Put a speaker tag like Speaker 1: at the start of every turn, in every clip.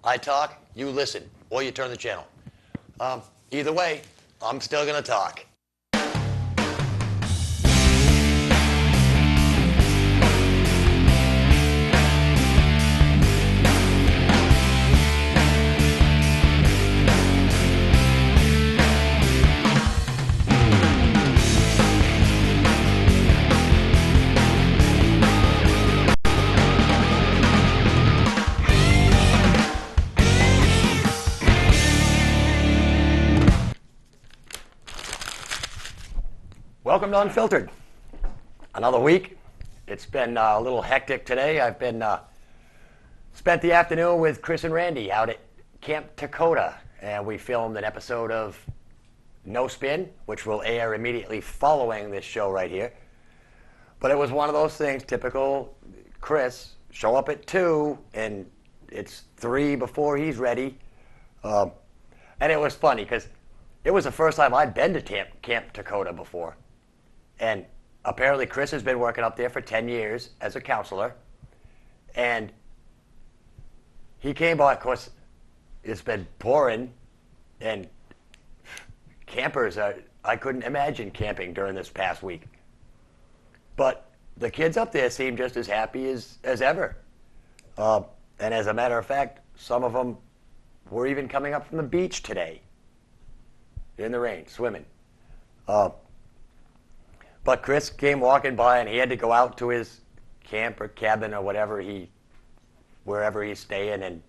Speaker 1: I talk, you listen, or you turn the channel. Either way, I'm still going to talk. Welcome to Unfiltered. Another week. It's been a little hectic today. I've been spent the afternoon with Chris and Randy out at Camp Dakota, and we filmed an episode of No Spin, which will air immediately following this show right here. But it was one of those things, typical Chris, show up at 2, and it's 3 before he's ready. And it was funny because it was the first time I'd been to Camp Dakota before. And apparently Chris has been working up there for 10 years as a counselor. And he came by, of course, it's been pouring, and campers I couldn't imagine camping during this past week. But the kids up there seem just as happy as ever. And as a matter of fact, some of them were even coming up from the beach today in the rain, swimming. But Chris came walking by, and he had to go out to his camp or cabin or wherever he's staying, and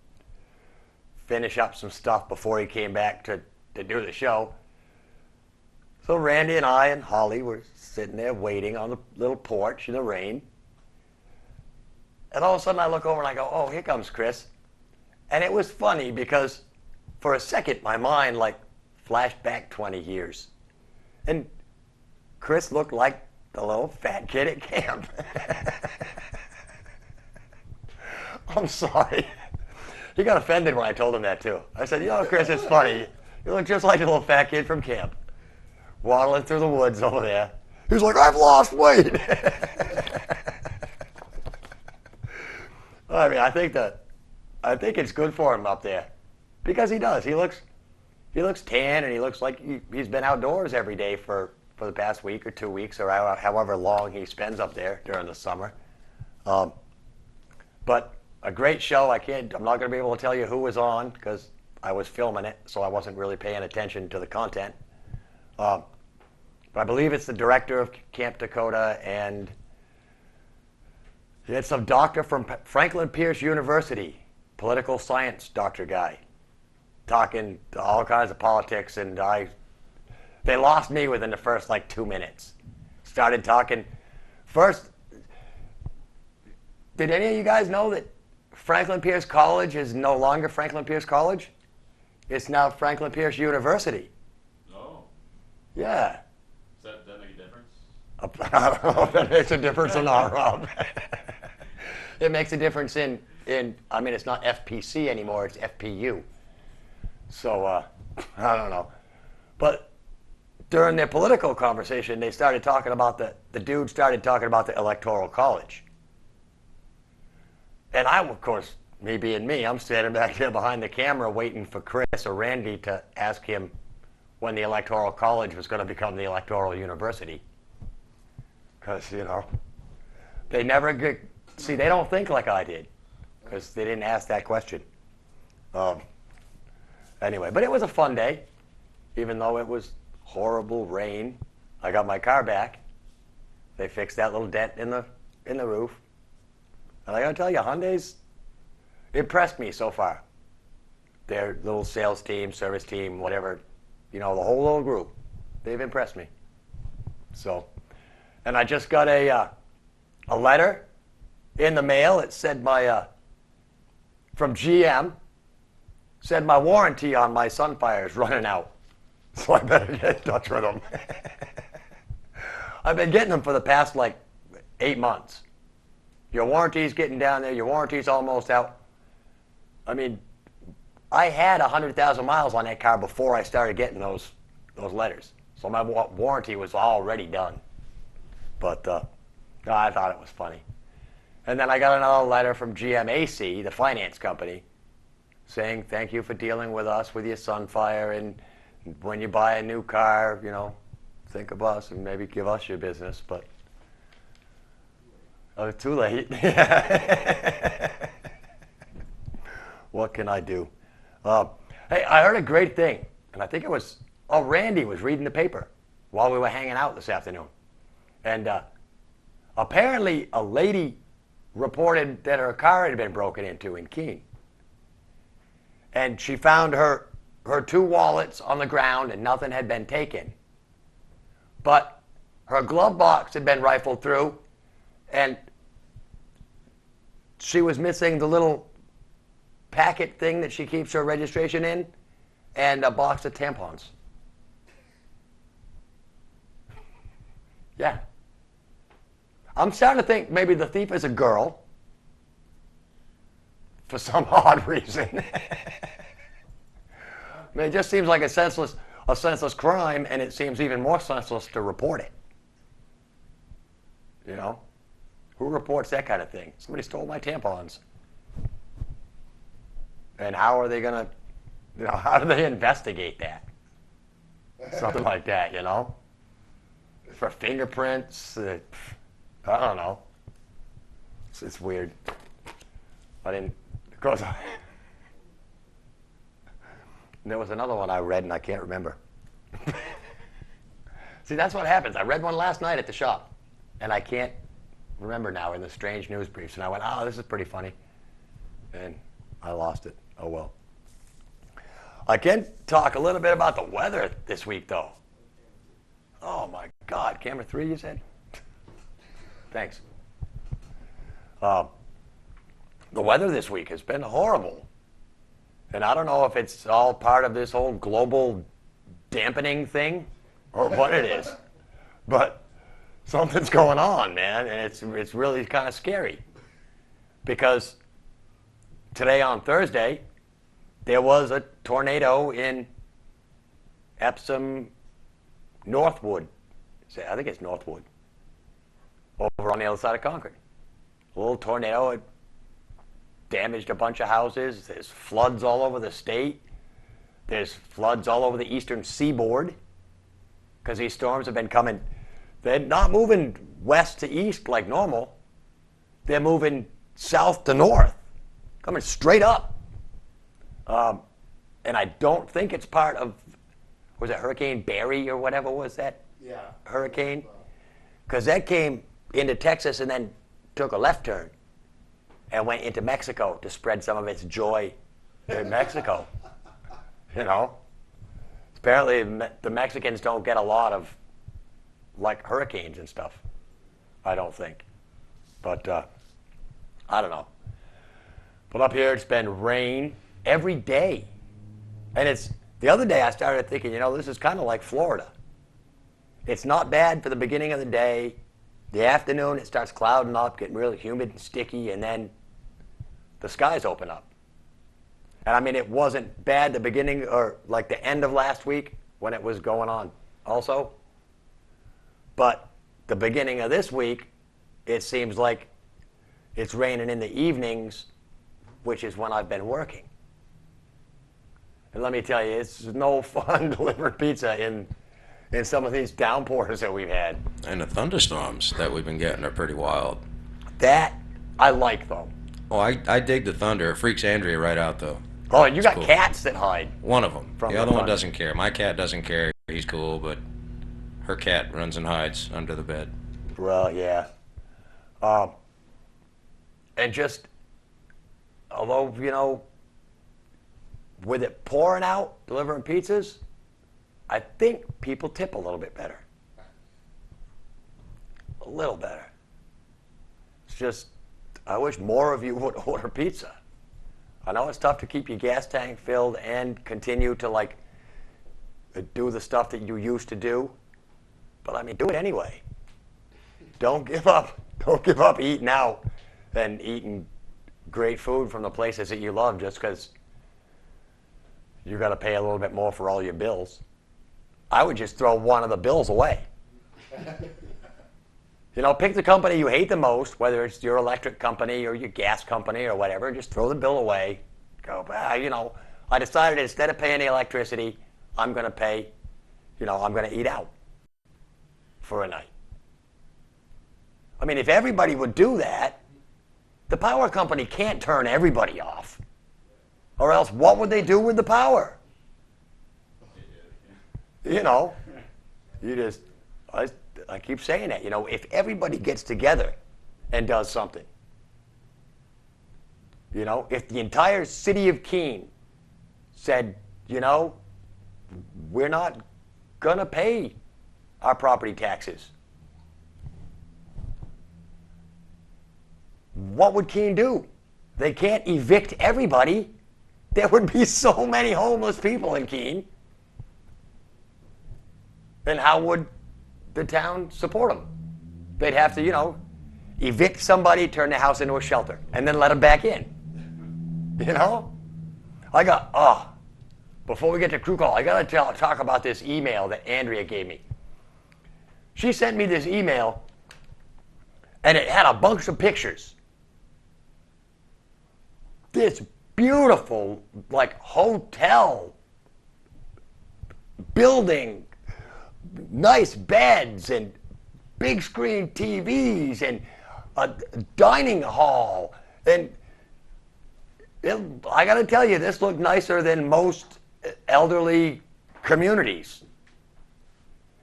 Speaker 1: finish up some stuff before he came back to do the show. So Randy and I and Holly were sitting there waiting on the little porch in the rain. And all of a sudden I look over and I go, oh, here comes Chris. And it was funny because for a second my mind flashed back 20 years. And Chris looked like the little fat kid at camp. I'm sorry. He got offended when I told him that too. I said, Chris, it's funny. You look just like a little fat kid from camp, waddling through the woods over there. He was like, I've lost weight. I mean, I think it's good for him up there because he does. He looks tan, and he looks like he's been outdoors every day for the past week or 2 weeks, or however long he spends up there during the summer. But a great show. I'm not going to be able to tell you who was on because I was filming it, so I wasn't really paying attention to the content. But I believe it's the director of Camp Dakota, and he had some doctor from Franklin Pierce University, political science doctor guy, talking all kinds of politics, and they lost me within the first 2 minutes. Started talking. First, did any of you guys know that Franklin Pierce College is no longer Franklin Pierce College? It's now Franklin Pierce University.
Speaker 2: Oh.
Speaker 1: Yeah.
Speaker 2: Does that make a difference?
Speaker 1: I don't know if that makes a difference or not, Rob. It makes a difference in I mean, it's not FPC anymore, it's FPU. So, I don't know. But during their political conversation, they started talking about the dude started talking about the Electoral College. And I, of course, me being me, I'm standing back here behind the camera waiting for Chris or Randy to ask him when the Electoral College was going to become the Electoral University. Because, they never they don't think like I did because they didn't ask that question. Anyway, but it was a fun day, even though it was horrible rain. I got my car back. They fixed that little dent in the roof. And I gotta tell you, Hyundai's impressed me so far. Their little sales team, service team, whatever, the whole little group, they've impressed me. So, and I just got a letter in the mail. It said from GM, said my warranty on my Sunfire is running out. So I better get in touch with them. I've been getting them for the past 8 months. Your warranty's getting down there. Your warranty's almost out. I mean, I had 100,000 miles on that car before I started getting those letters. So my warranty was already done. But I thought it was funny. And then I got another letter from GMAC, the finance company, saying thank you for dealing with us with your Sunfire, and when you buy a new car, think of us and maybe give us your business. But oh, too late. What can I do? Hey, I heard a great thing, and I think it was, Randy was reading the paper while we were hanging out this afternoon. And apparently a lady reported that her car had been broken into in Keene. And she found her 2 wallets on the ground and nothing had been taken. But her glove box had been rifled through and she was missing the little packet thing that she keeps her registration in and a box of tampons. Yeah. I'm starting to think maybe the thief is a girl for some odd reason. I mean, it just seems like a senseless crime, and it seems even more senseless to report it. Who reports that kind of thing? Somebody stole my tampons. And how are they gonna, how do they investigate that? Something like that, For fingerprints, I don't know. It's weird. Of course, there was another one I read and I can't remember. See, that's what happens. I read one last night at the shop, and I can't remember now in the strange news briefs. And I went, oh, this is pretty funny. And I lost it. Oh, well. I can talk a little bit about the weather this week, though. Oh, my God. Camera 3, you said? Thanks. The weather this week has been horrible. And I don't know if it's all part of this whole global dampening thing or what it is. But something's going on, man, and it's really kind of scary. Because today on Thursday, there was a tornado in Epsom, Northwood. I think it's Northwood. Over on the other side of Concord. A little tornado. It damaged a bunch of houses. There's floods all over the state. There's floods all over the eastern seaboard because these storms have been coming. They're not moving west to east like normal. They're moving south to north, coming straight up. And I don't think it's part of, was it Hurricane Barry or whatever was that?
Speaker 3: Yeah.
Speaker 1: Hurricane? Because that came into Texas and then took a left turn and went into Mexico to spread some of its joy in Mexico. Apparently the Mexicans don't get a lot of like hurricanes and stuff, I don't think. But I don't know. But up here it's been rain every day. And the other day I started thinking, this is kind of like Florida. It's not bad for the beginning of the day. The afternoon it starts clouding up, getting really humid and sticky, and then the skies open up. And I mean, it wasn't bad the beginning or like the end of last week when it was going on also. But the beginning of this week, it seems like it's raining in the evenings, which is when I've been working. And let me tell you, it's no fun delivering pizza in some of these downpours that we've had.
Speaker 4: And the thunderstorms that we've been getting are pretty wild.
Speaker 1: That I like, though.
Speaker 4: Oh, I dig the thunder. It freaks Andrea right out, though.
Speaker 1: Oh, and you got
Speaker 4: cool.
Speaker 1: Cats that hide.
Speaker 4: One of them.
Speaker 1: From
Speaker 4: The
Speaker 1: the
Speaker 4: other one
Speaker 1: thunder.
Speaker 4: doesn't care. My cat doesn't care. He's cool, but her cat runs and hides under the bed.
Speaker 1: Well, yeah. And just, although, with it pouring out, delivering pizzas, I think people tip a little bit better. A little better. It's just, I wish more of you would order pizza. I know it's tough to keep your gas tank filled and continue to do the stuff that you used to do, but I mean, do it anyway. Don't give up. Don't give up eating out and eating great food from the places that you love just because you got to pay a little bit more for all your bills. I would just throw one of the bills away. Pick the company you hate the most, whether it's your electric company or your gas company or whatever, just throw the bill away go, I decided instead of paying the electricity, I'm going to pay, I'm going to eat out for a night. I mean, if everybody would do that, the power company can't turn everybody off. Or else what would they do with the power? I keep saying that, if everybody gets together and does something, if the entire city of Keene said, we're not going to pay our property taxes, what would Keene do? They can't evict everybody. There would be so many homeless people in Keene. Then how would the town support them? They'd have to, evict somebody, turn the house into a shelter, and then let them back in. Before we get to crew call, I got to talk about this email that Andrea gave me. She sent me this email, and it had a bunch of pictures. This beautiful, hotel building, nice beds and big screen TVs and a dining hall. And I got to tell you, this looked nicer than most elderly communities.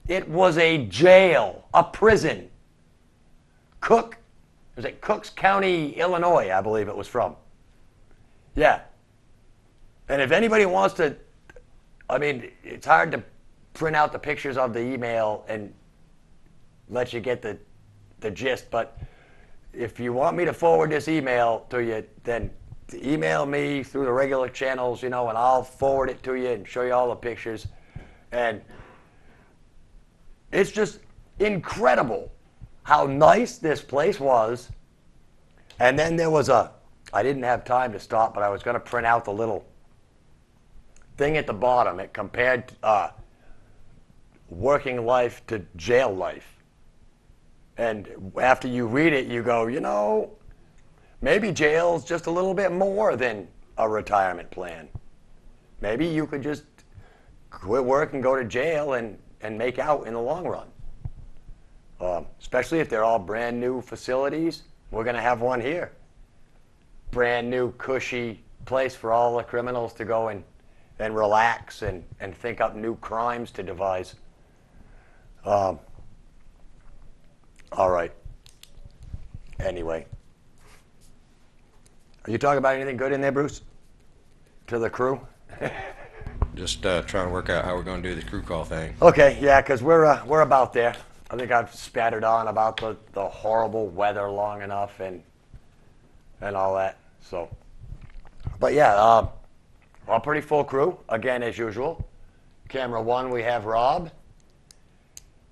Speaker 1: It was a jail, a prison. Cooks County, Illinois, I believe it was from. Yeah. And if anybody wants to, it's hard to print out the pictures of the email and let you get the gist, but if you want me to forward this email to you, then email me through the regular channels, and I'll forward it to you and show you all the pictures. And it's just incredible how nice this place was. And then there was I didn't have time to stop, but I was going to print out the little thing at the bottom. It compared working life to jail life. And after you read it, you go, maybe jail's just a little bit more than a retirement plan. Maybe you could just quit work and go to jail and make out in the long run. Especially if they're all brand new facilities. We're going to have one here. Brand new, cushy place for all the criminals to go and relax and think up new crimes to devise. All right. Anyway. Are you talking about anything good in there, Bruce? To the crew?
Speaker 4: Just trying to work out how we're going to do the crew call thing.
Speaker 1: Okay, yeah, because we're about there. I think I've spattered on about the horrible weather long enough and all that. So, but yeah, a pretty full crew again as usual. Camera one, we have Rob,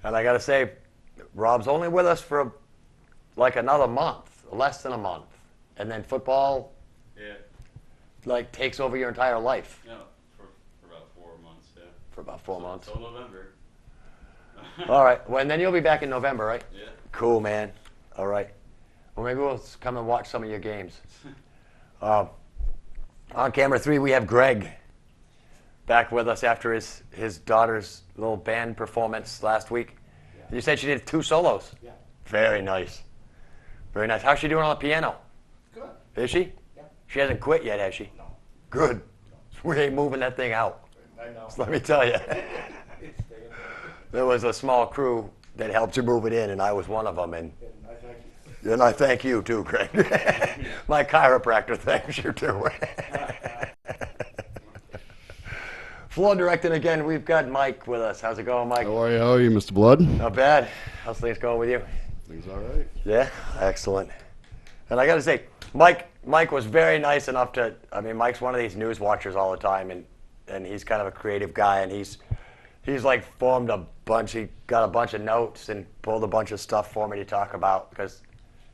Speaker 1: and I got to say, Rob's only with us for another month, less than a month, and then football, takes over your entire life.
Speaker 2: No, for about 4 months, yeah.
Speaker 1: For about 4 months.
Speaker 2: Till November.
Speaker 1: All right. Well, and then you'll be back in November, right?
Speaker 2: Yeah.
Speaker 1: Cool, man. All right. Well, maybe we'll come and watch some of your games. On camera 3, we have Greg back with us after his daughter's little band performance last week. Yeah. You said she did 2 solos.
Speaker 3: Yeah.
Speaker 1: Very nice. Very nice. How's she doing on the piano?
Speaker 3: Good.
Speaker 1: Is she?
Speaker 3: Yeah.
Speaker 1: She hasn't quit yet, has she?
Speaker 3: No.
Speaker 1: Good. We ain't moving that thing out.
Speaker 3: I know.
Speaker 1: So let me tell you.
Speaker 3: It's staying.
Speaker 1: There was a small crew that helped you move it in, and I was one of them. And
Speaker 3: I thank you.
Speaker 1: And I thank you too, Craig. My chiropractor thanks you too. Floor directing again, we've got Mike with us. How's it going, Mike?
Speaker 5: How are you, Mr. Blood?
Speaker 1: Not bad. How's things going with you?
Speaker 5: Things all right.
Speaker 1: Yeah, excellent. And I got to say, Mike was very nice enough to. Mike's one of these news watchers all the time, and he's kind of a creative guy, and he's formed a bunch. He got a bunch of notes and pulled a bunch of stuff for me to talk about because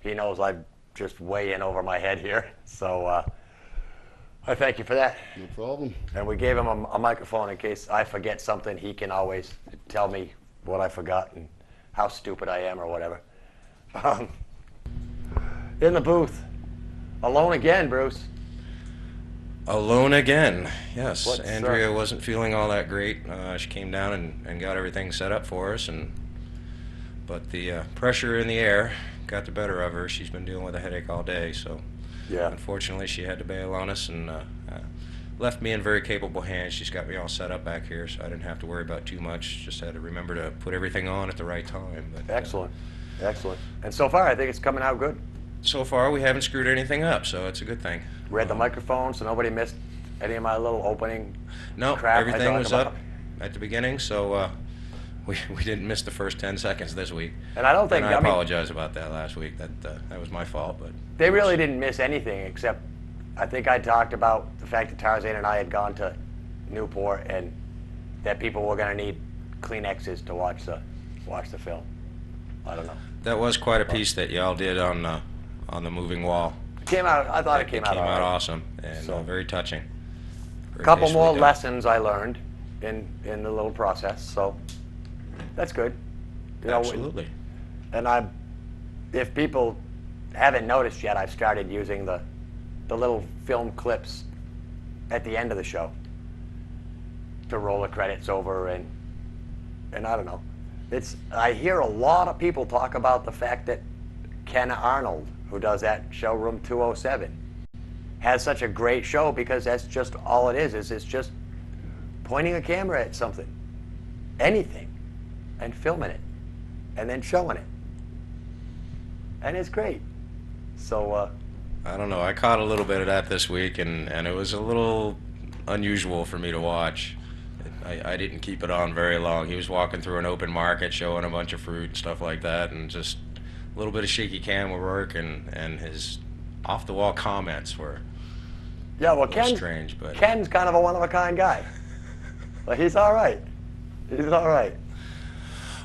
Speaker 1: he knows I'm just way in over my head here. So I thank you for that.
Speaker 5: No problem.
Speaker 1: And we gave him a microphone in case I forget something. He can always tell me what I forgot and how stupid I am or whatever. In the booth, alone again, Bruce.
Speaker 4: Alone again. Yes,
Speaker 1: What's,
Speaker 4: Andrea wasn't feeling all that great. She came down and got everything set up for us, but the pressure in the air got the better of her. She's been dealing with a headache all day, so
Speaker 1: Yeah.
Speaker 4: unfortunately she had to bail on us and left me in very capable hands. She's got me all set up back here, so I didn't have to worry about too much. Just had to remember to put everything on at the right time. But,
Speaker 1: Excellent. Excellent. And so far, I think it's coming out good.
Speaker 4: so far, we haven't screwed anything up, so it's a good thing.
Speaker 1: We had the microphone, so nobody missed any of my little opening
Speaker 4: No,
Speaker 1: crap I
Speaker 4: everything
Speaker 1: talked
Speaker 4: was
Speaker 1: about.
Speaker 4: up at the beginning, so we didn't miss the first 10 seconds this week.
Speaker 1: And I don't think,
Speaker 4: And I
Speaker 1: I mean,
Speaker 4: apologize about that last week. That was my fault, but
Speaker 1: they really didn't miss anything except I think I talked about the fact that Tarzan and I had gone to Newport and that people were going to need Kleenexes to watch the film. I don't know.
Speaker 4: that was quite a piece that y'all did on the moving wall.
Speaker 1: It came out. I thought it came out all right.
Speaker 4: awesome and
Speaker 1: So-
Speaker 4: very touching.
Speaker 1: A
Speaker 4: Very
Speaker 1: couple
Speaker 4: tastefully
Speaker 1: more
Speaker 4: done.
Speaker 1: lessons I learned in the little process, so that's good. You know,
Speaker 4: Absolutely.
Speaker 1: and if people haven't noticed yet, I've started using the little film clips at the end of the show to roll the credits over, and I don't know. I hear a lot of people talk about the fact that Ken Arnold, who does that show Room 207, has such a great show because that's just all it is it's just pointing a camera at something, anything, and filming it, and then showing it. And it's great. So,
Speaker 4: I don't know. I caught a little bit of that this week, and it was a little unusual for me to watch. I didn't keep it on very long. He was walking through an open market, showing a bunch of fruit and stuff like that, and just a little bit of shaky camera work, and his off-the-wall comments were
Speaker 1: yeah, well,
Speaker 4: a little
Speaker 1: Ken's
Speaker 4: strange. But
Speaker 1: Ken's kind of a one-of-a-kind guy. But he's all right. He's all right.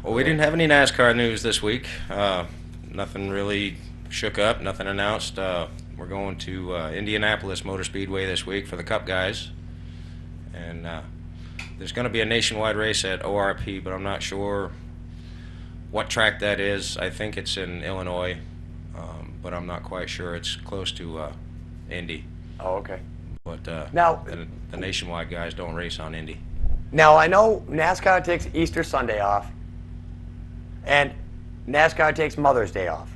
Speaker 4: well, we didn't have any NASCAR news this week. Nothing really shook up. Nothing announced. We're going to Indianapolis Motor Speedway this week for the Cup guys, and there's going to be a nationwide race at ORP, but I'm not sure what track that is. I think it's in Illinois, but I'm not quite sure. It's close to Indy,
Speaker 1: Oh, okay.
Speaker 4: but
Speaker 1: Now-
Speaker 4: the nationwide guys don't race on Indy.
Speaker 1: Now, I know NASCAR takes Easter Sunday off, and NASCAR takes Mother's Day off.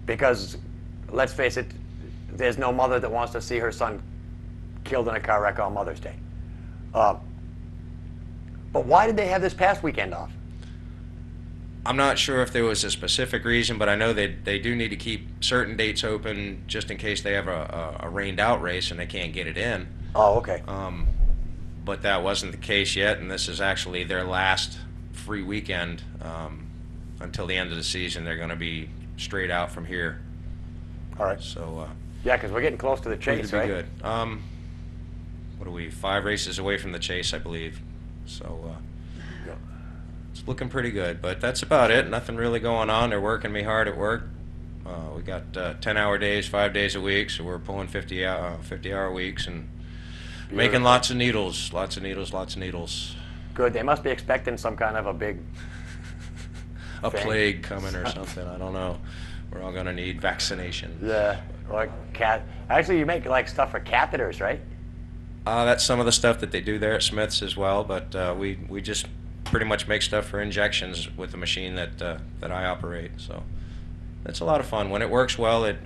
Speaker 1: Because, let's face it, there's no mother that wants to see her son killed in a car wreck on Mother's Day. But why did they have this past weekend off?
Speaker 4: I'm not sure if there was a specific reason, but I know they do need to keep certain dates open just in case they have a rained out race and they can't get it in.
Speaker 1: Oh, okay.
Speaker 4: But that wasn't the case yet, and this is actually their last free weekend until the end of the season. They're going to be straight out from here.
Speaker 1: All right.
Speaker 4: So
Speaker 1: Yeah, because we're getting close to the chase,
Speaker 4: it'll be
Speaker 1: right?
Speaker 4: good. What are we? 5 races away from the chase, I believe. So
Speaker 1: Yeah.
Speaker 4: it's looking pretty good. But that's about it. Nothing really going on. They're working me hard at work. We got 10-hour days, 5 days a week, so we're pulling 50-hour weeks and making
Speaker 1: Beautiful.
Speaker 4: lots of needles, lots of needles, lots of needles.
Speaker 1: Good. They must be expecting some kind of a big.
Speaker 4: A
Speaker 1: Thing.
Speaker 4: plague coming or something. I don't know. We're all gonna need vaccination.
Speaker 1: Yeah. Or Actually, you make like stuff for catheters, right?
Speaker 4: That's some of the stuff that they do there at Smith's as well. But we just pretty much make stuff for injections with the machine that I operate. So it's a lot of fun. When it works well, it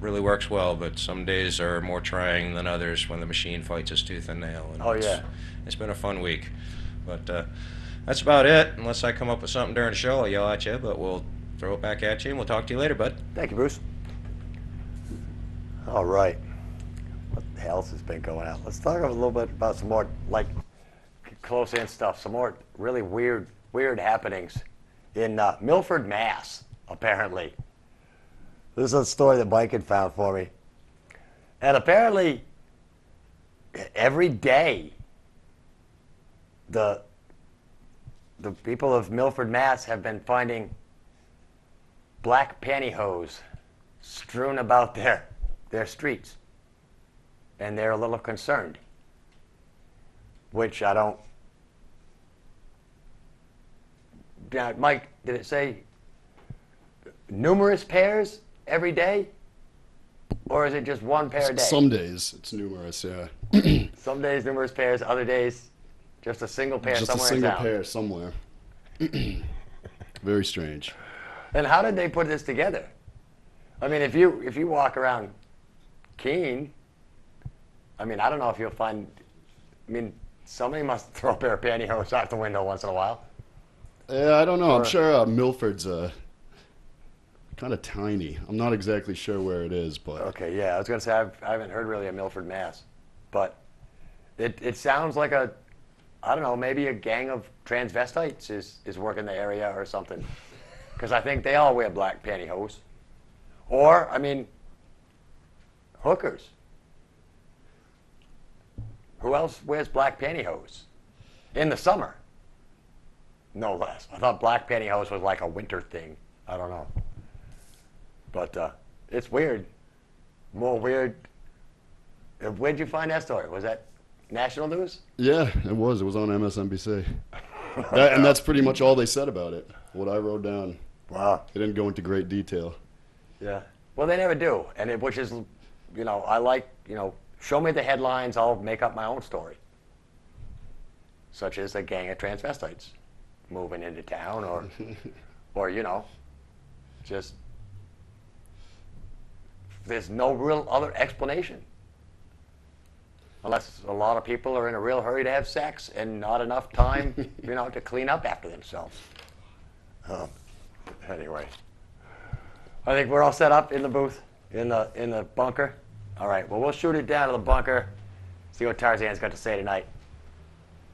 Speaker 4: really works well. But some days are more trying than others when the machine fights us tooth and nail. And
Speaker 1: Oh, yeah.
Speaker 4: It's been a fun week. But that's about it. Unless I come up with something during the show, I'll yell at you. But we'll throw it back at you, and we'll talk to you later, bud.
Speaker 1: Thank you, Bruce. All right. What else has been going on? Let's talk a little bit about some more, like, close-in stuff. Some more really weird happenings in Milford, Mass, apparently. This is a story that Mike had found for me. And apparently, every day, the people of Milford, Mass have been finding black pantyhose strewn about their streets. And they're a little concerned. Which I don't. Now, Mike, did it say numerous pairs every day? Or is it just one pair a day?
Speaker 5: Some days it's numerous, yeah.
Speaker 1: Some days numerous pairs, other days just a single pair
Speaker 5: Just a
Speaker 1: somewhere
Speaker 5: single
Speaker 1: in town.
Speaker 5: pair somewhere. Very strange.
Speaker 1: And how did they put this together? I mean, if you walk around Keene, I mean, I don't know if you'll find. I mean, somebody must throw a pair of pantyhose out the window once in a while.
Speaker 5: Yeah, I don't know. I'm
Speaker 1: Or-
Speaker 5: sure Milford's kind of tiny. I'm not exactly sure where it is, but
Speaker 1: Okay, yeah, I was gonna say I haven't heard really of Milford, Mass, but it sounds like I don't know, maybe a gang of transvestites is working the area or something, because I think they all wear black pantyhose, or I mean, hookers. Who else wears black pantyhose in the summer? No less. I thought black pantyhose was like a winter thing. I don't know. But it's weird. More weird. Where'd you find that story? Was that national news?
Speaker 5: yeah, it was. It was on MSNBC. And that's pretty much all they said about it. What I wrote down.
Speaker 1: Wow.
Speaker 5: They didn't go into great detail.
Speaker 1: Yeah. Well, they never do. And which is, I like, show me the headlines, I'll make up my own story. Such as a gang of transvestites moving into town or just there's no real other explanation. Unless a lot of people are in a real hurry to have sex and not enough time, to clean up after themselves. Anyway, I think we're all set up in the booth, in the bunker. All right, well, we'll shoot it down to the bunker, see what Tarzan's got to say tonight.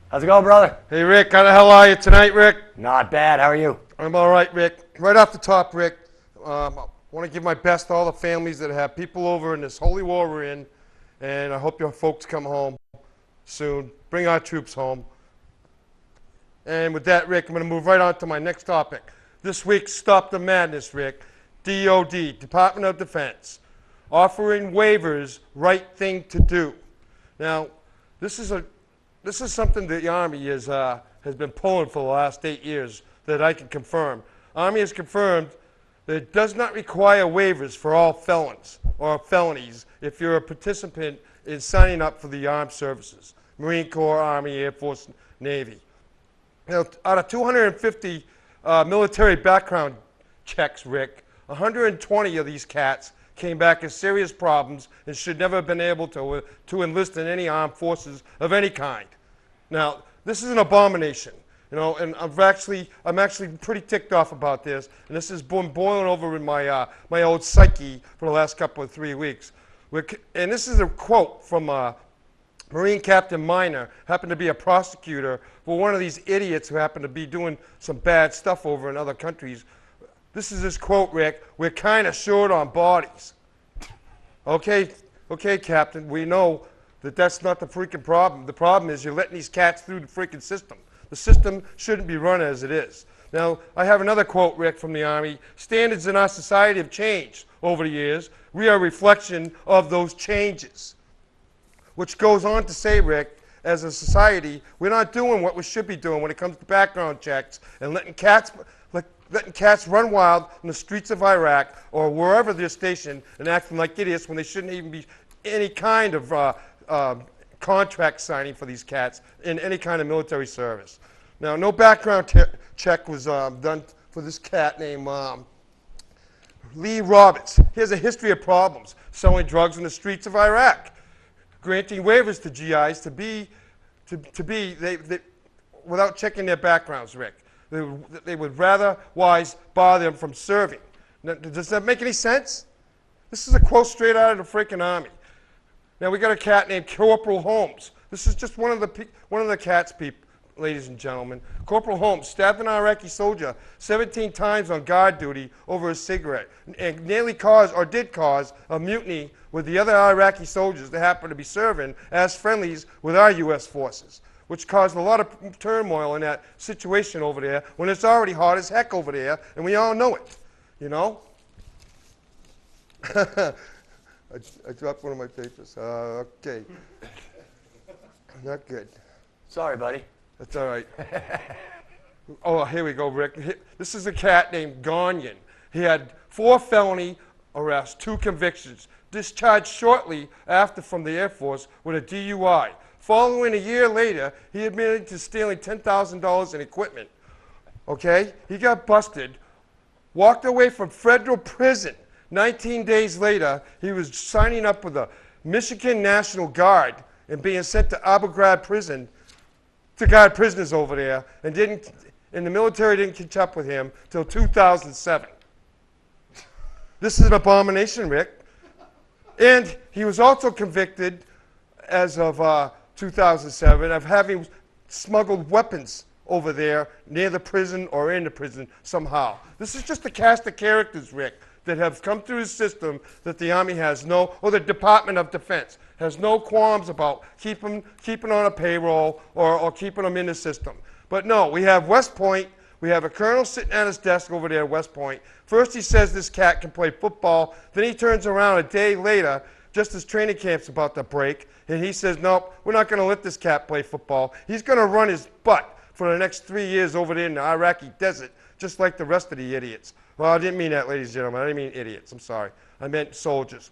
Speaker 1: How's it going, brother?
Speaker 3: Hey, Rick, how the hell are you tonight, Rick?
Speaker 1: Not bad. How are you?
Speaker 3: I'm all right, Rick. Right off the top, Rick, I want to give my best to all the families that have people over in this holy war we're in, and I hope your folks come home soon. Bring our troops home. And with that, Rick, I'm going to move right on to my next topic. This week's Stop the Madness, Rick. DOD, Department of Defense, offering waivers, right thing to do. Now, this is something the Army has been pulling for the last 8 years that I can confirm. Army has confirmed that it does not require waivers for all felons or felonies if you're a participant in signing up for the armed services, Marine Corps, Army, Air Force, Navy. Now, out of 250 military background checks, Rick, 120 of these cats came back as serious problems and should never have been able to enlist in any armed forces of any kind. Now, this is an abomination, and I'm actually pretty ticked off about this, and this has been boiling over in my my old psyche for the last couple of 3 weeks. And this is a quote from Marine Captain Miner, happened to be a prosecutor for one of these idiots who happened to be doing some bad stuff over in other countries. This is his quote, Rick: "We're kind of short on bodies." Okay, Captain, we know that that's not the freaking problem. The problem is you're letting these cats through the freaking system. The system shouldn't be run as it is. Now, I have another quote, Rick, from the Army. "Standards in our society have changed over the years. We are a reflection of those changes." Which goes on to say, Rick, as a society, we're not doing what we should be doing when it comes to background checks and letting cats run wild in the streets of Iraq or wherever they're stationed and acting like idiots when they shouldn't even be any kind of contract signing for these cats in any kind of military service. Now, no background check was done for this cat named Lee Roberts. He has a history of problems selling drugs in the streets of Iraq, granting waivers to GIs without checking their backgrounds, Rick. They would rather wise bar them from serving. Now, does that make any sense? This is a quote straight out of the freaking Army. Now we got a cat named Corporal Holmes. This is just one of the cat's people, ladies and gentlemen. Corporal Holmes stabbed an Iraqi soldier 17 times on guard duty over a cigarette, and nearly did cause a mutiny with the other Iraqi soldiers that happened to be serving as friendlies with our U.S. forces, which caused a lot of turmoil in that situation over there when it's already hot as heck over there, and we all know it, I dropped one of my papers. Okay. Not good.
Speaker 1: Sorry, buddy.
Speaker 3: That's all right. Oh, here we go, Rick. This is a cat named Ganyan. He had 4 felony arrest, 2 convictions, discharged shortly after from the Air Force with a DUI. Following a year later, he admitted to stealing $10,000 in equipment. Okay? He got busted, walked away from federal prison. 19 days later, he was signing up with the Michigan National Guard and being sent to Abu Ghraib prison to guard prisoners over there, and the military didn't catch up with him till 2007. This is an abomination, Rick. And he was also convicted, as of 2007, of having smuggled weapons over there near the prison or in the prison somehow. This is just a cast of characters, Rick, that have come through the system that the Army has no, or the Department of Defense has no qualms about keeping on a payroll or keeping them in the system. But no, we have West Point. We have a colonel sitting at his desk over there at West Point. First he says this cat can play football. Then he turns around a day later, just as training camp's about to break, and he says, nope, we're not going to let this cat play football. He's going to run his butt for the next 3 years over there in the Iraqi desert, just like the rest of the idiots. Well, I didn't mean that, ladies and gentlemen. I didn't mean idiots. I'm sorry. I meant soldiers.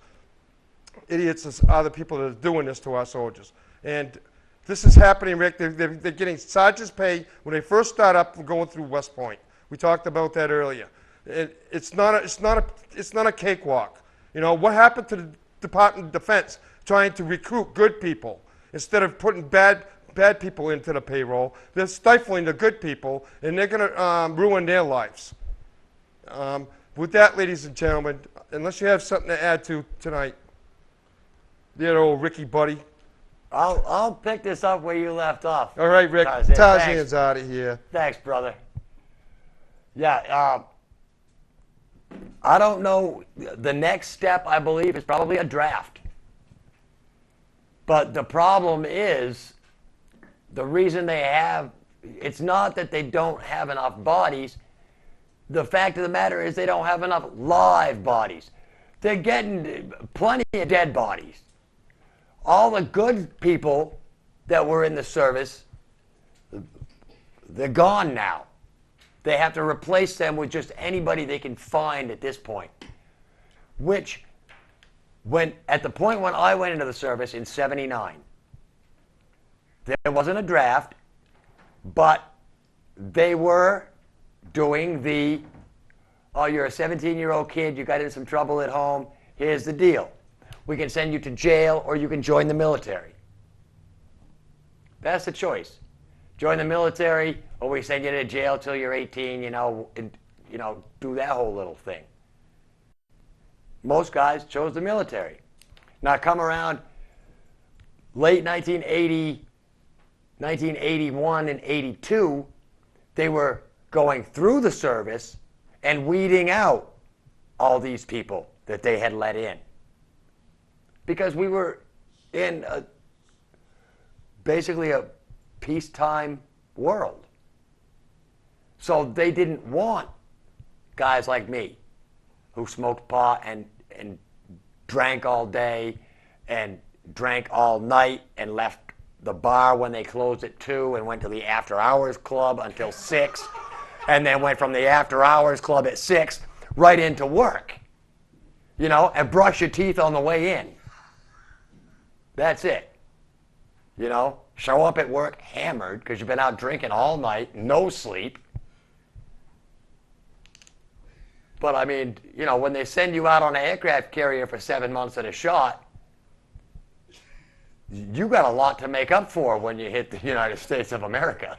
Speaker 3: Idiots are the people that are doing this to our soldiers. And this is happening, Rick. They're getting sergeant's pay when they first start up going through West Point. We talked about that earlier. It's not a cakewalk. You know, what happened to the Department of Defense trying to recruit good people instead of putting bad people into the payroll? They're stifling the good people, and they're going to ruin their lives. With that, ladies and gentlemen, unless you have something to add to tonight, the old Ricky buddy.
Speaker 1: I'll pick this up where you left off.
Speaker 3: All right, Rick.
Speaker 1: Tarzan.
Speaker 3: Tarzan's out of here.
Speaker 1: Thanks, brother. Yeah, I don't know. The next step, I believe, is probably a draft. But the problem is, the reason they have, it's not that they don't have enough bodies. The fact of the matter is they don't have enough live bodies. They're getting plenty of dead bodies. All the good people that were in the service, they're gone now. They have to replace them with just anybody they can find at this point. Which, at the point when I went into the service in '79, there wasn't a draft, but they were doing the, oh, you're a 17-year-old kid, you got in some trouble at home, here's the deal. We can send you to jail or you can join the military. That's the choice. Join the military or we send you to jail till you're 18, and do that whole little thing. Most guys chose the military. Now come around late 1980, 1981 and 82, they were going through the service and weeding out all these people that they had let in. Because we were in basically a peacetime world. So they didn't want guys like me who smoked pot and drank all day and drank all night and left the bar when they closed at 2 and went to the after hours club until 6 and then went from the after hours club at 6 right into work, and brush your teeth on the way in. That's it. Show up at work hammered because you've been out drinking all night, no sleep. But I mean, when they send you out on an aircraft carrier for 7 months at a shot, you got a lot to make up for when you hit the United States of America.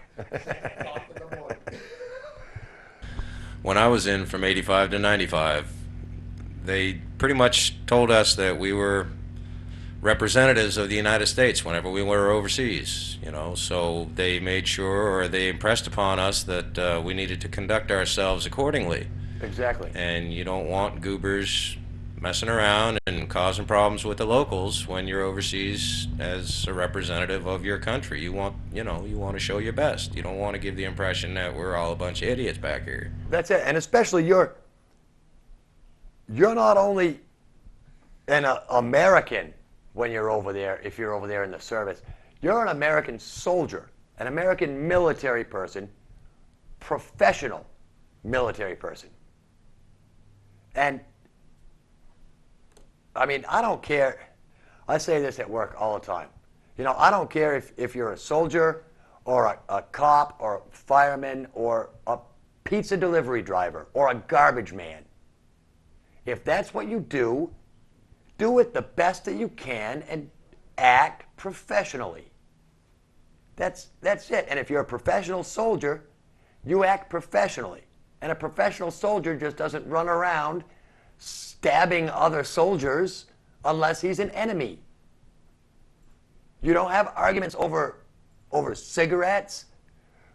Speaker 4: When I was in from 85 to 95, they pretty much told us that we were representatives of the United States whenever we were overseas, so they made sure, or they impressed upon us that we needed to conduct ourselves accordingly.
Speaker 1: Exactly.
Speaker 4: And you don't want goobers messing around and causing problems with the locals when you're overseas as a representative of your country. You want to show your best. You don't want to give the impression that we're all a bunch of idiots back here.
Speaker 1: That's it. And especially you're not only an American when you're over there, if you're over there in the service, you're an American soldier, an American military person, professional military person. And I mean, I don't care. I say this at work all the time. You know, I don't care if you're a soldier or a cop or a fireman or a pizza delivery driver or a garbage man. If that's what you do it the best that you can and act professionally. That's it. And if you're a professional soldier, you act professionally. And a professional soldier just doesn't run around stabbing other soldiers unless he's an enemy. You don't have arguments over cigarettes.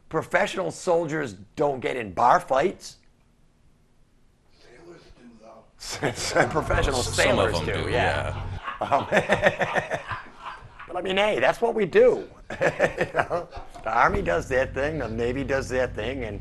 Speaker 1: Professional soldiers don't get in bar fights.
Speaker 3: Sailors do, though.
Speaker 1: Professional
Speaker 4: Some of
Speaker 1: sailors
Speaker 4: them do,
Speaker 1: yeah. But I mean, hey, that's what we do. You know? The Army does their thing, the Navy does their thing, and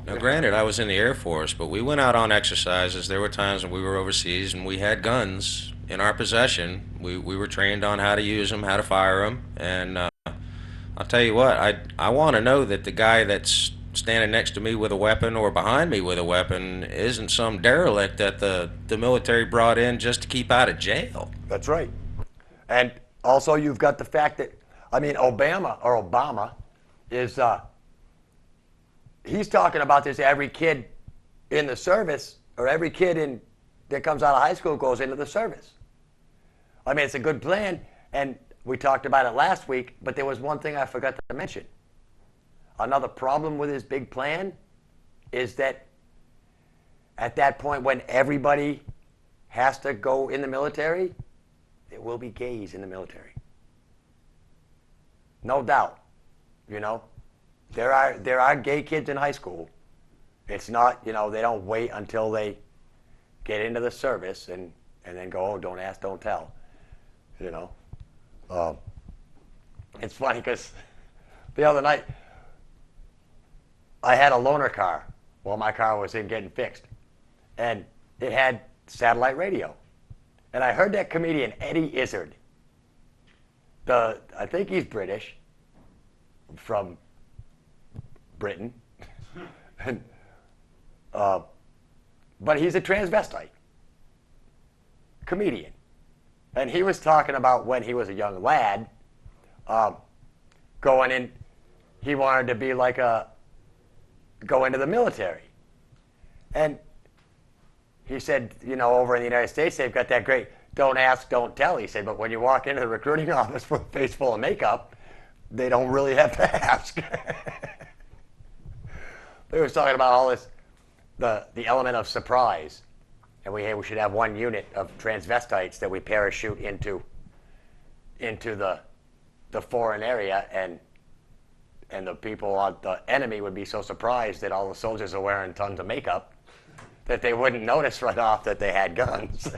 Speaker 4: Now, granted, I was in the Air Force, but we went out on exercises. There were times when we were overseas and we had guns in our possession. We were trained on how to use them, how to fire them, and I'll tell you what, I want to know that the guy that's standing next to me with a weapon or behind me with a weapon isn't some derelict that the military brought in just to keep out of jail.
Speaker 1: that's right. And also, you've got the fact that, I mean, Obama is, he's talking about this. Every kid in the service, or every kid that comes out of high school goes into the service. I mean, it's a good plan, and we talked about it last week, but there was one thing I forgot to mention. Another problem with his big plan is that at that point when everybody has to go in the military, there will be gays in the military. No doubt. You know, there are gay kids in high school. It's not, you know, they don't wait until they get into the service and then go, oh, don't ask, don't tell. You know, it's funny because the other night I had a loaner car while my car was getting fixed, and it had satellite radio, and I heard that comedian Eddie Izzard. I think he's British, from Britain, and, but he's a transvestite comedian. And he was talking about when he was a young lad, going in, he wanted to be like go into the military. And he said, you know, over in the United States, they've got that great, don't ask, don't tell. He said, but when you walk into the recruiting office with a face full of makeup, they don't really have to ask. They was talking about all this, the element of surprise. And we should have one unit of transvestites that we parachute into the foreign area, and the people on the enemy would be so surprised that all the soldiers are wearing tons of makeup that they wouldn't notice right off that they had guns.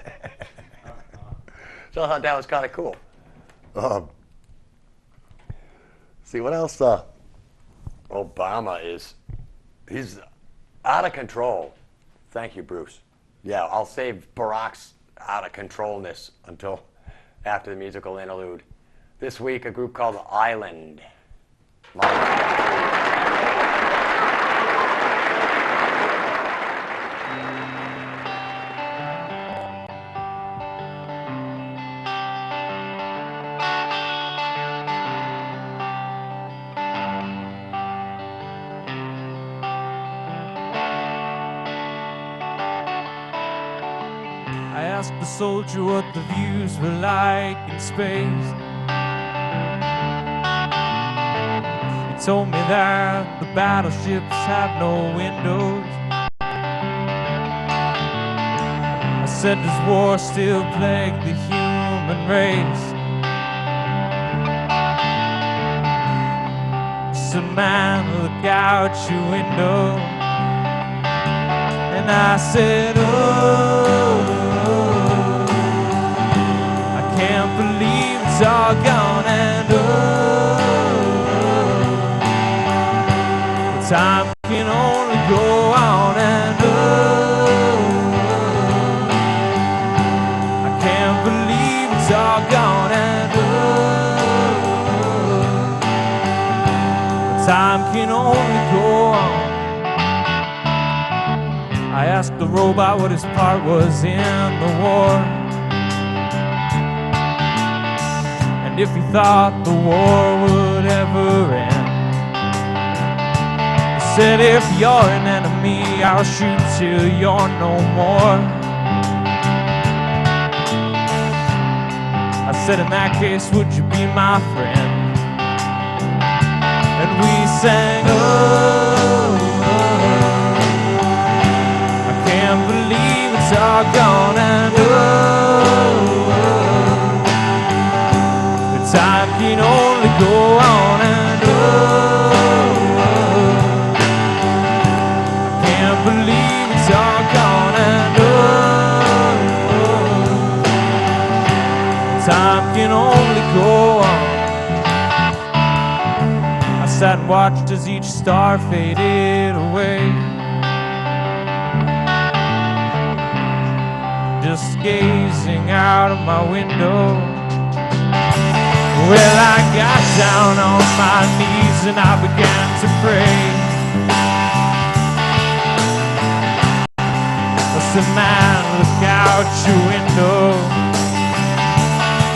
Speaker 1: So I thought that was kind of cool. See what else? Obama he's out of control. Thank you, Bruce. Yeah, I'll save Barack's out of controlness until after the musical interlude. This week, a group called Island.
Speaker 6: I asked the soldier what the views were like in space. He told me that the battleships have no windows. I said, does war still plague the human race? He said, man, look out your window. And I said, oh, I can't believe it's all gone, and the time can only go on, and I can't believe it's all gone, and the time can only go on. I asked the robot what his part was in the war. if he thought the war would ever end. He said, if you're an enemy, I'll shoot till you're no more. I said, in that case, would you be my friend? And we sang, oh, I can't believe it's all gone, and oh, the time can only go on, and oh, I can't believe it's all gone, and oh, time can only go on. I sat and watched as each star faded away, just gazing out of my window. Well, I got down on my knees and I began to pray. I said, man, look out your window.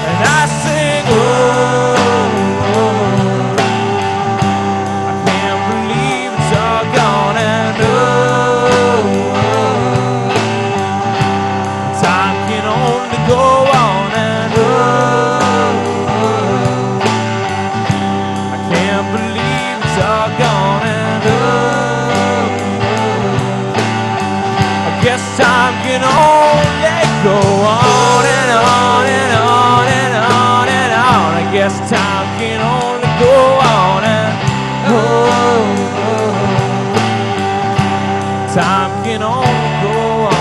Speaker 6: And I sing, oh, I can't believe it's all gone, and oh, time can only go on, and oh, I can't believe it's all gone, and oh, I guess time can only go on and on and on and on and on. I guess time can only go on, and oh, time can only go on.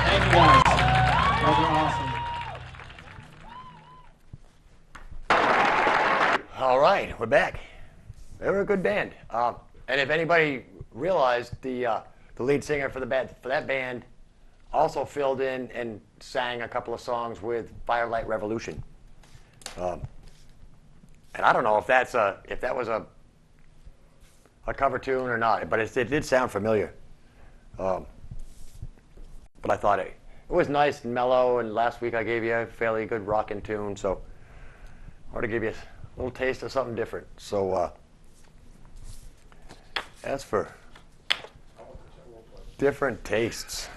Speaker 7: Thank you guys. That was awesome.
Speaker 1: All right, we're back. They were a good band. And if anybody realized, the lead singer for that band also filled in and sang a couple of songs with Firelight Revolution. And I don't know if that was a cover tune or not, but it did sound familiar. but I thought it was nice and mellow. And last week I gave you a fairly good rockin' tune, so I want to give you a little taste of something different. So as for different tastes,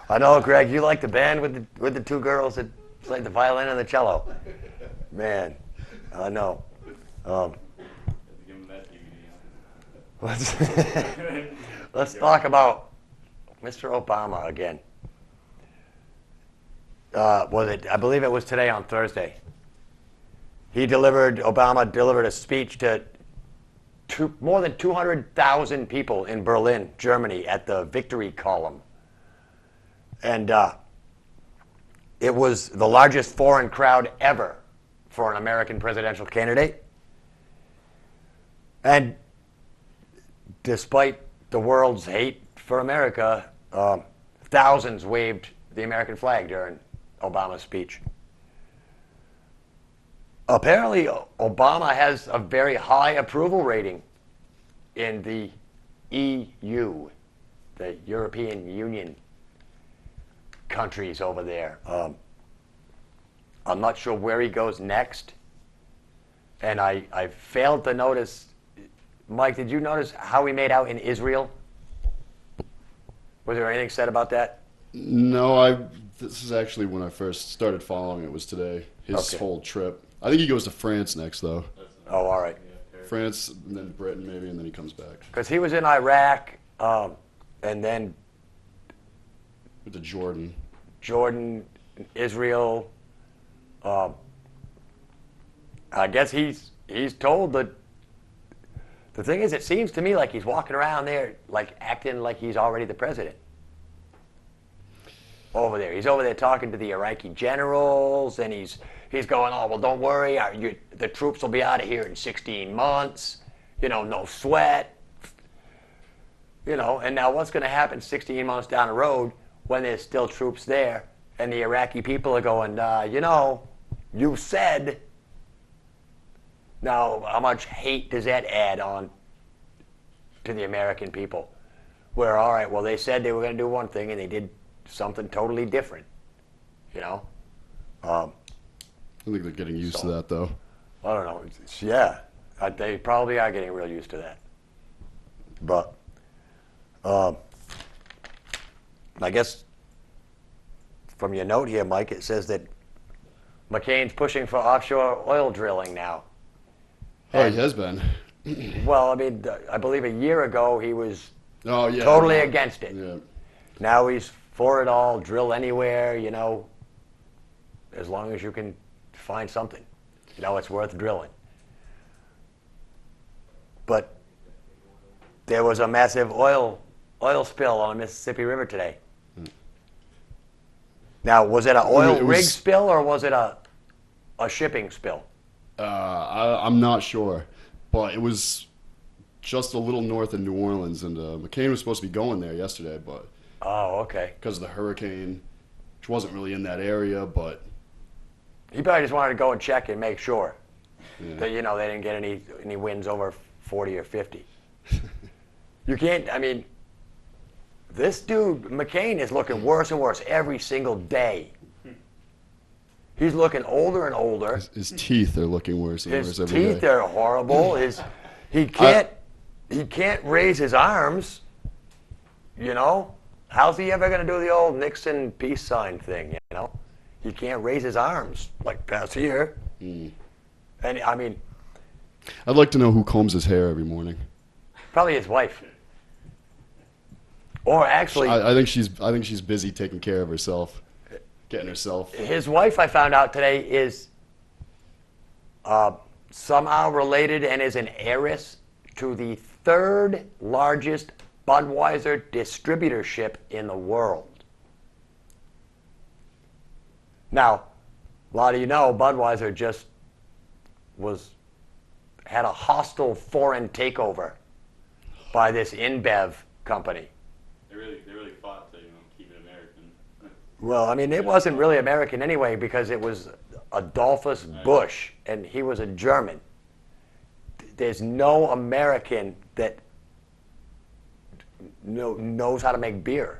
Speaker 1: I know, Greg, you like the band with the two girls that played the violin and the cello. Man, I know.
Speaker 2: Give him that DVD.
Speaker 1: Let's talk about Mr. Obama again. I believe it was today on Thursday. Obama delivered a speech to more than 200,000 people in Berlin, Germany, at the Victory Column. And it was the largest foreign crowd ever for an American presidential candidate. And despite the world's hate for America, thousands waved the American flag during Obama's speech. Apparently, Obama has a very high approval rating in the EU, the European Union countries over there. I'm not sure where he goes next. And I failed to notice, Mike, did you notice how he made out in Israel? Was there anything said about that?
Speaker 5: No, this is actually when I first started following it, was today. His
Speaker 1: Okay.
Speaker 5: whole trip. I think he goes to France next, though.
Speaker 1: Oh, all right.
Speaker 5: France, and then Britain maybe, and then he comes back.
Speaker 1: Because he was in Iraq, and then
Speaker 5: To Jordan.
Speaker 1: Jordan, Israel. I guess he's told that. The thing is, it seems to me like he's walking around there, like acting like he's already the president. Over there, he's over there talking to the Iraqi generals, and he's going, "Oh well, don't worry, the troops will be out of here in 16 months. You know, no sweat. You know." And now, what's going to happen 16 months down the road when there's still troops there, and the Iraqi people are going, you said. Now, how much hate does that add on to the American people? Where, all right, well, they said they were going to do one thing, and they did something totally different. You know?
Speaker 5: I think they're getting used to that, though.
Speaker 1: I don't know. Yeah, they probably are getting real used to that. But I guess from your note here, Mike, it says that McCain's pushing for offshore oil drilling now.
Speaker 5: Oh, he has been.
Speaker 1: Well, I mean, I believe a year ago he was
Speaker 5: Oh, yeah.
Speaker 1: totally against it.
Speaker 5: Yeah.
Speaker 1: Now he's for it all, drill anywhere, as long as you can find something. It's worth drilling. But there was a massive oil spill on the Mississippi River today. Now, was it an oil
Speaker 5: it was-
Speaker 1: rig spill or was it a shipping spill?
Speaker 5: I'm not sure, but it was just a little north of New Orleans, and McCain was supposed to be going there yesterday, but
Speaker 1: Oh, okay.
Speaker 5: because of the hurricane, which wasn't really in that area, but
Speaker 1: He probably just wanted to go and check and make sure
Speaker 5: yeah.
Speaker 1: that, they didn't get any winds over 40 or 50. You can't, this dude, McCain, is looking worse and worse every single day. He's looking older and older.
Speaker 5: His teeth are looking worse and
Speaker 1: His
Speaker 5: worse every day.
Speaker 1: teeth are horrible. He can't raise his arms. How's he ever going to do the old Nixon peace sign thing? He can't raise his arms like past here. And
Speaker 5: I'd like to know who combs his hair every morning.
Speaker 1: probably his wife. Or actually,
Speaker 5: I think she's busy taking care of herself, getting herself.
Speaker 1: his wife, I found out today, is somehow related and is an heiress to the third largest Budweiser distributorship in the world. Now, a lot of Budweiser just had a hostile foreign takeover by this InBev company.
Speaker 2: They really fought to keep it American.
Speaker 1: Well, it wasn't really American anyway because it was Adolphus Busch, and he was a German. There's no American that knows how to make beer.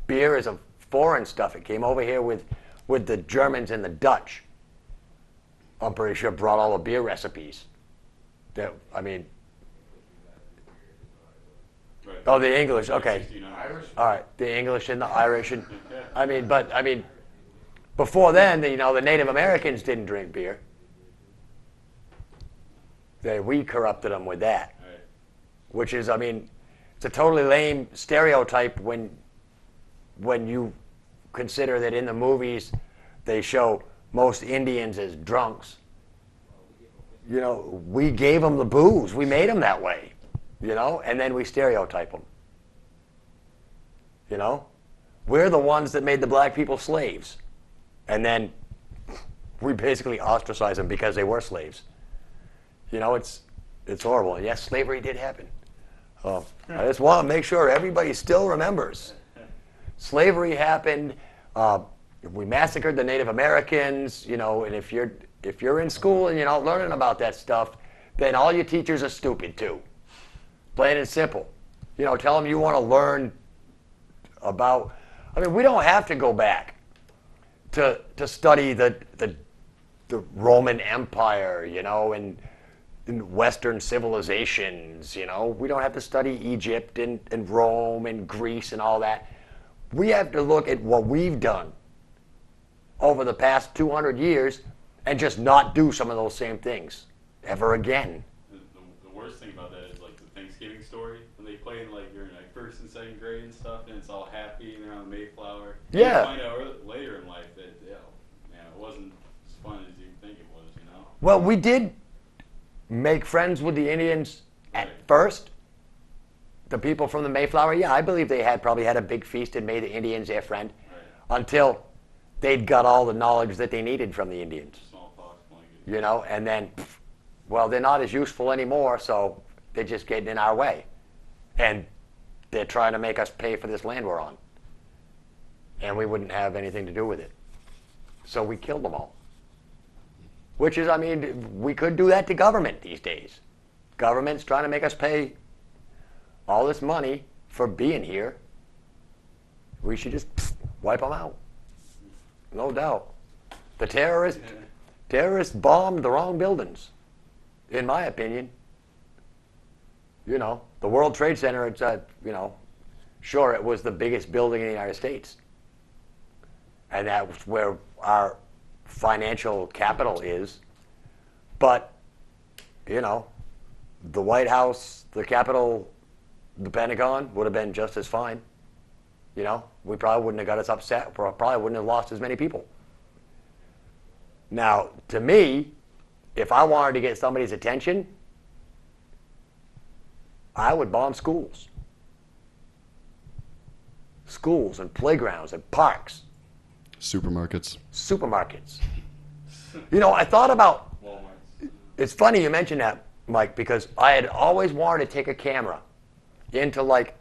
Speaker 1: beer is a foreign stuff. It came over here with the Germans and the Dutch. I'm pretty sure brought all the beer recipes. That, I mean,
Speaker 2: Right.
Speaker 1: oh, the English, okay.
Speaker 2: 69.
Speaker 1: All right, the English and the Irish, and I mean, before then, the Native Americans didn't drink beer. We corrupted them with that,
Speaker 2: Right.
Speaker 1: which is, I mean, it's a totally lame stereotype when you consider that in the movies they show most Indians as drunks. We gave them the booze. We made them that way, and then we stereotype them. We're the ones that made the black people slaves. And then we basically ostracize them because they were slaves. It's horrible. And yes, slavery did happen. I just want to make sure everybody still remembers. Slavery happened. We massacred the Native Americans, and if you're in school and you're not learning about that stuff, then all your teachers are stupid too. Plain and simple. Tell them you want to learn about, we don't have to go back to study the Roman Empire, and Western civilizations, We don't have to study Egypt and Rome and Greece and all that. We have to look at what we've done over the past 200 years and just not do some of those same things ever again.
Speaker 2: The worst thing about that is like the Thanksgiving story when they play in like you're in like first and second grade and stuff, and it's all happy and they're on the Mayflower.
Speaker 1: Yeah.
Speaker 2: You find out later in life that it wasn't as fun as you think it was.
Speaker 1: Well, we did make friends with the Indians at first. The people from the Mayflower, yeah, I believe they probably had a big feast and made the Indians their friend, until they'd got all the knowledge that they needed from the Indians.
Speaker 2: Smallpox blanket.
Speaker 1: And then, well, they're not as useful anymore, so they're just getting in our way. And they're trying to make us pay for this land we're on. And we wouldn't have anything to do with it. So we killed them all. Which is, we could do that to government these days. Government's trying to make us pay all this money for being here. We should just wipe them out. No doubt. The terrorists bombed the wrong buildings, in my opinion. The World Trade Center, it's sure, it was the biggest building in the United States. And that's where our financial capital is. But, the White House, the Capitol, the Pentagon would have been just as fine. We probably wouldn't have got as upset. Probably wouldn't have lost as many people. Now, to me, if I wanted to get somebody's attention, I would bomb schools. Schools and playgrounds and parks.
Speaker 5: Supermarkets.
Speaker 1: Supermarkets. I thought about,
Speaker 2: Walmart's.
Speaker 1: it's funny you mentioned that, Mike, because I had always wanted to take a camera into like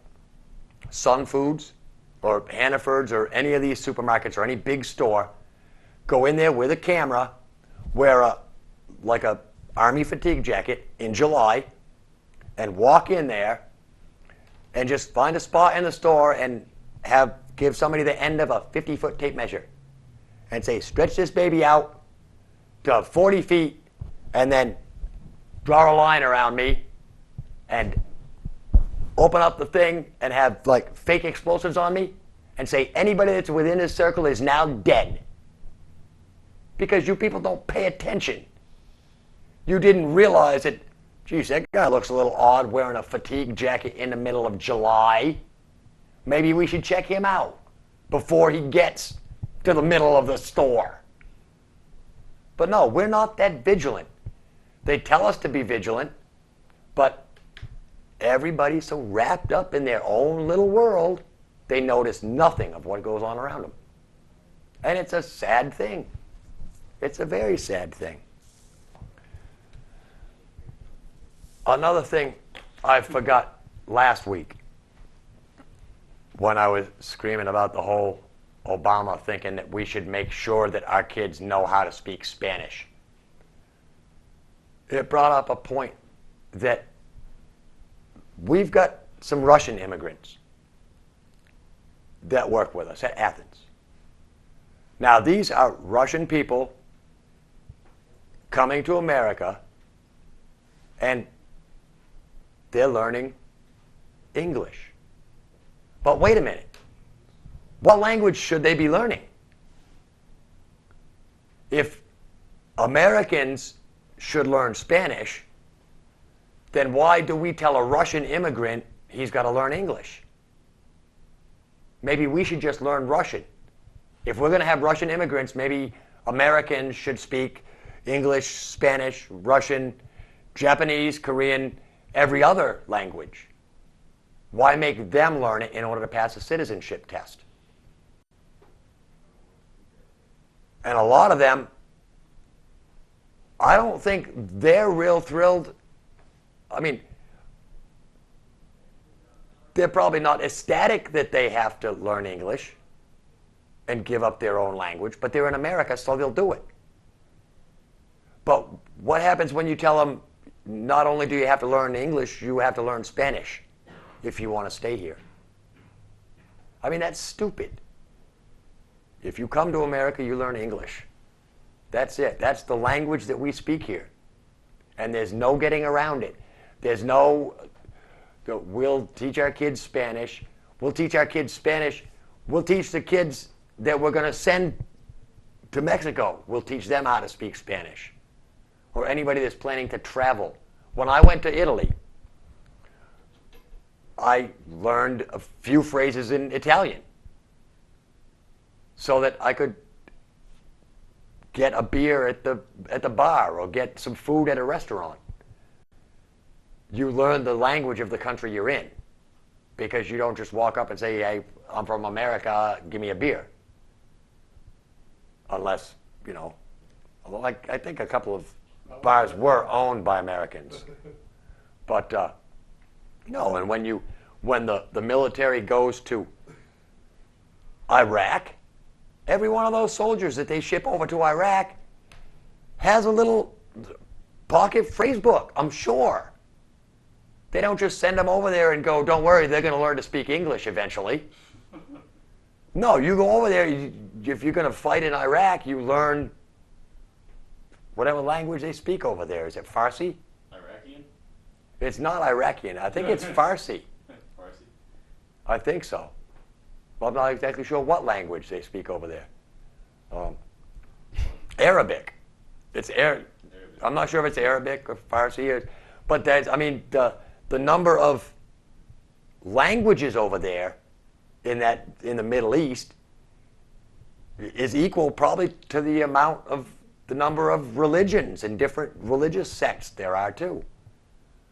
Speaker 1: Sun Foods or Hannaford's or any of these supermarkets or any big store, go in there with a camera, wear a army fatigue jacket in July, and walk in there and just find a spot in the store and give somebody the end of a 50-foot tape measure and say, stretch this baby out to 40 feet and then draw a line around me and open up the thing and have like fake explosives on me and say anybody that's within this circle is now dead. Because you people don't pay attention. You didn't realize that, geez, that guy looks a little odd wearing a fatigue jacket in the middle of July. Maybe we should check him out before he gets to the middle of the store. But no, we're not that vigilant. They tell us to be vigilant, but everybody's so wrapped up in their own little world, they notice nothing of what goes on around them. And it's a sad thing. It's a very sad thing. Another thing I forgot last week when I was screaming about the whole Obama thinking that we should make sure that our kids know how to speak Spanish. It brought up a point that we've got some Russian immigrants that work with us at Athens. Now, these are Russian people coming to America, and they're learning English. But wait a minute. What language should they be learning? If Americans should learn Spanish, then why do we tell a Russian immigrant he's got to learn English? Maybe we should just learn Russian. If we're going to have Russian immigrants, maybe Americans should speak English, Spanish, Russian, Japanese, Korean, every other language. Why make them learn it in order to pass a citizenship test? And a lot of them, I don't think they're real thrilled. I mean, they're probably not ecstatic that they have to learn English and give up their own language, but they're in America, so they'll do it. But what happens when you tell them, not only do you have to learn English, you have to learn Spanish if you want to stay here? I mean, that's stupid. If you come to America, you learn English. That's it. That's the language that we speak here. And there's no getting around it. There's no, we'll teach our kids Spanish. We'll teach our kids Spanish. We'll teach the kids that we're going to send to Mexico. We'll teach them how to speak Spanish. Or anybody that's planning to travel. When I went to Italy, I learned a few phrases in Italian so that I could get a beer at the bar or get some food at a restaurant. You learn the language of the country you're in, because you don't just walk up and say, hey, I'm from America, give me a beer. Unless, although I think a couple of bars were owned by Americans. But, and when the military goes to Iraq, every one of those soldiers that they ship over to Iraq has a little pocket phrase book, I'm sure. They don't just send them over there and go, don't worry, they're going to learn to speak English eventually. No, you go over there, if you're going to fight in Iraq, you learn whatever language they speak over there. Is it Farsi?
Speaker 2: Iraqian?
Speaker 1: It's not Iraqian. I think it's Farsi.
Speaker 2: Farsi?
Speaker 1: I think so. Well, I'm not exactly sure what language they speak over there. Arabic. I'm not sure if it's Arabic or Farsi, but the number of languages over there in the Middle East is equal probably to the number of religions and different religious sects there are too.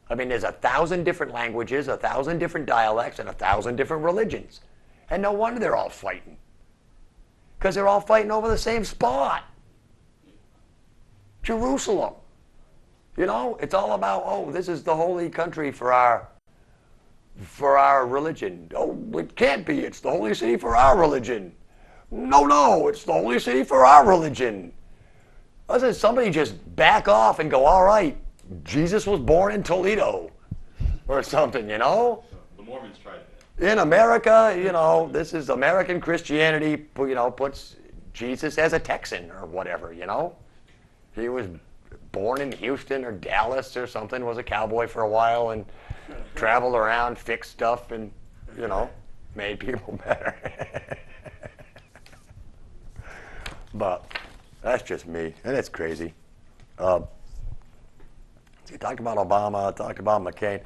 Speaker 1: I mean, there's 1,000 different languages, 1,000 different dialects, and 1,000 different religions. And no wonder they're all fighting. Because they're all fighting over the same spot. Jerusalem. It's all about, this is the holy country for our religion. Oh, it can't be. It's the holy city for our religion. No, it's the holy city for our religion. Doesn't somebody just back off and go, all right, Jesus was born in Toledo or something,
Speaker 2: The Mormons tried that.
Speaker 1: In America, this is American Christianity, puts Jesus as a Texan or whatever, He was born in Houston or Dallas or something, was a cowboy for a while and traveled around, fixed stuff and, made people better. But that's just me, and it's crazy. You talked about Obama, talked about McCain.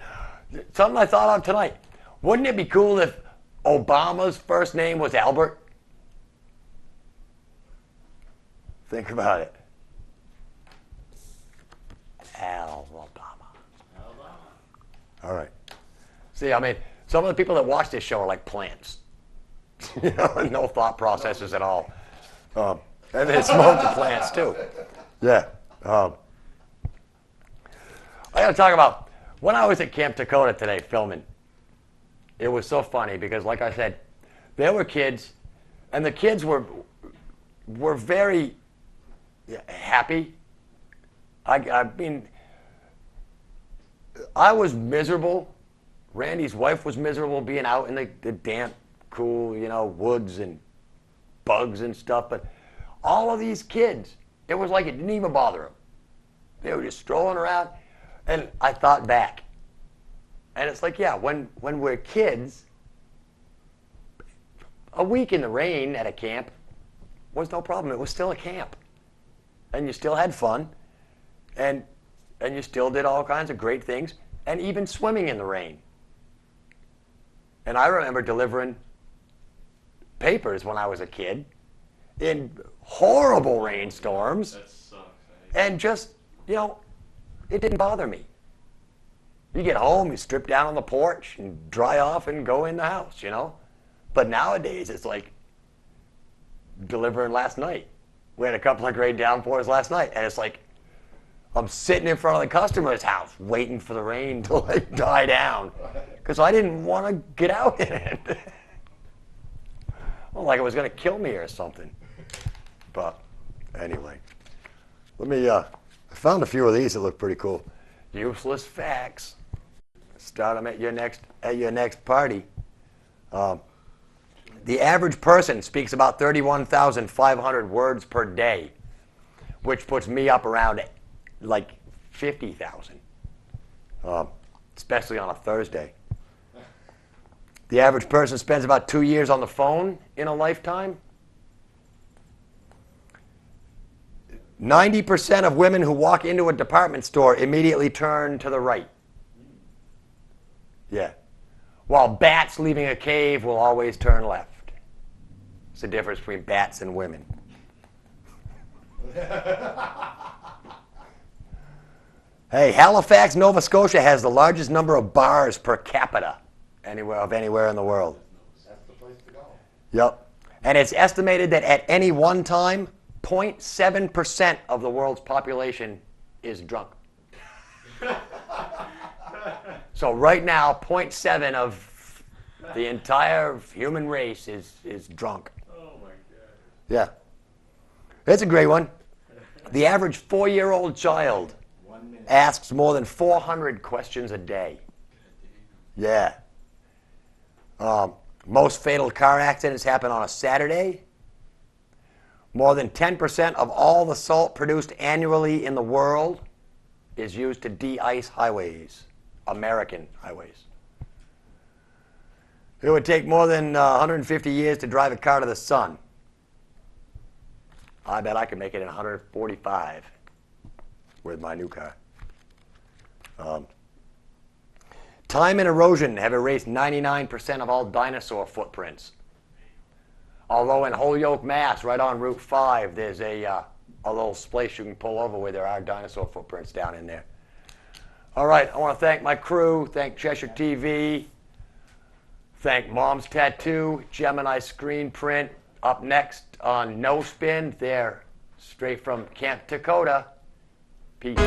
Speaker 1: Something I thought of tonight. Wouldn't it be cool if Obama's first name was Albert? Think about it. Alabama. All right. See, some of the people that watch this show are like plants. No thought processes at all. And they smoke the plants too. Yeah. I got to talk about when I was at Camp Dakota today filming. It was so funny because, like I said, there were kids, and the kids were very happy. I mean, I was miserable. Randy's wife was miserable being out in the damp, cool, you know, woods and bugs and stuff. But all of these kids, it was like it didn't even bother them. They were just strolling around. And I thought back. And it's like, yeah, when we're kids, a week in the rain at a camp was no problem. It was still a camp. And you still had fun. And you still did all kinds of great things. And even swimming in the rain. And I remember delivering papers when I was a kid in horrible rainstorms.
Speaker 2: That sucks.
Speaker 1: And just, you know, it didn't bother me. You get home, you strip down on the porch and dry off and go in the house, you know. But nowadays, it's like delivering last night. We had a couple of great downpours last night, and it's like I'm sitting in front of the customer's house waiting for the rain to like die down because I didn't want to get out in it. Well, like it was going to kill me or something. But anyway, let me. I found a few of these that look pretty cool. Useless facts. Start them at your next party. The average person speaks about 31,500 words per day, which puts me up around like 50,000, especially on a Thursday. The average person spends about 2 years on the phone in a lifetime. 90% of women who walk into a department store immediately turn to the right. Yeah. While bats leaving a cave will always turn left. It's the difference between bats and women. Hey, Halifax, Nova Scotia has the largest number of bars per capita anywhere in the world.
Speaker 3: That's the place to go.
Speaker 1: Yep. And it's estimated that at any one time, 0.7% of the world's population is drunk. So right now, 0.7 of the entire human race is drunk.
Speaker 2: Oh my god.
Speaker 1: Yeah. It's a great one. The average 4-year-old child asks more than 400 questions a day. Yeah. Most fatal car accidents happen on a Saturday. More than 10% of all the salt produced annually in the world is used to de-ice highways, American highways. It would take more than 150 years to drive a car to the sun. I bet I could make it in 145 with my new car. Time and erosion have erased 99% of all dinosaur footprints. Although in Holyoke, Mass, right on Route 5, there's a little place you can pull over where there are dinosaur footprints down in there. All right, I want to thank my crew, thank Cheshire TV, thank Mom's Tattoo, Gemini Screen Print. Up next on No Spin, they're straight from Camp Dakota. Peace.